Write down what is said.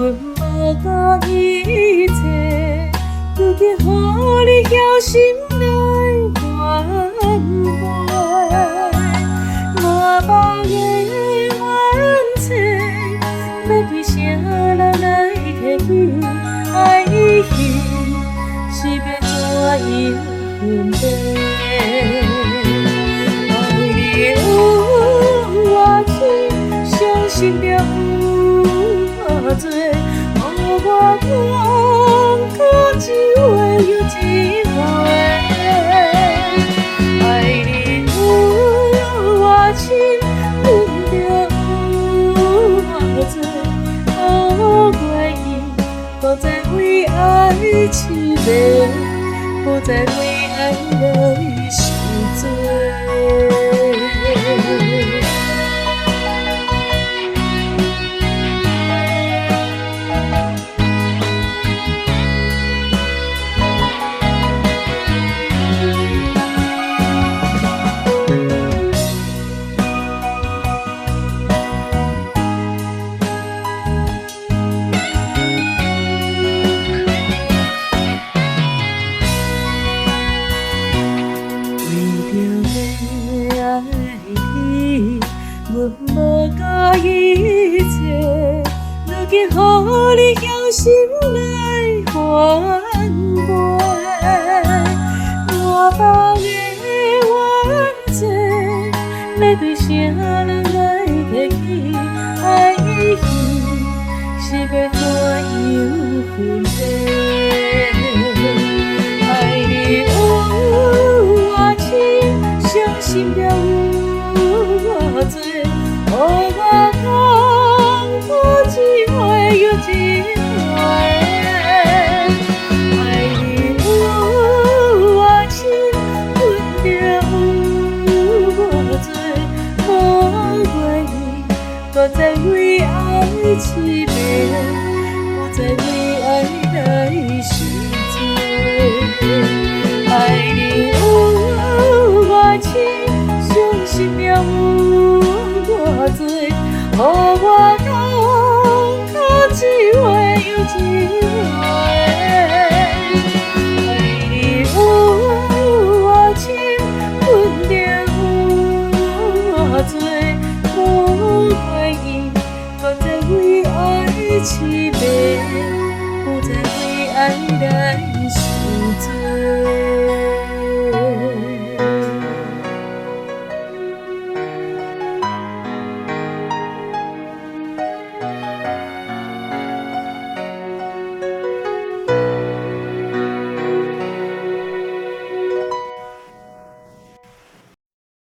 阮无顾一切，如今乎你僥心来反背。满腹的怨嗟，要对啥人来提起？爱与恨是要怎样分别？爱你有外深，伤心著有外多，予我痛苦一回又一回。爱你有外深，恨著有外多，予过意，不再为爱痴迷，不再为爱来受罪。阮无顾一切，如今乎你僥心来反背。满腹的怨嗟，要对啥人来提起？爱与恨是要怎样分别？爱你有外深，伤心著有外多。予我痛苦一回又一回。爱你有外深，恨著有外多，予过意，不再为爱痴迷，不再为爱来受罪。爱你有外深，伤心著有外多，予我痛苦一回又一回。爱你有外深，恨著有外多，予过意，不再为爱痴迷。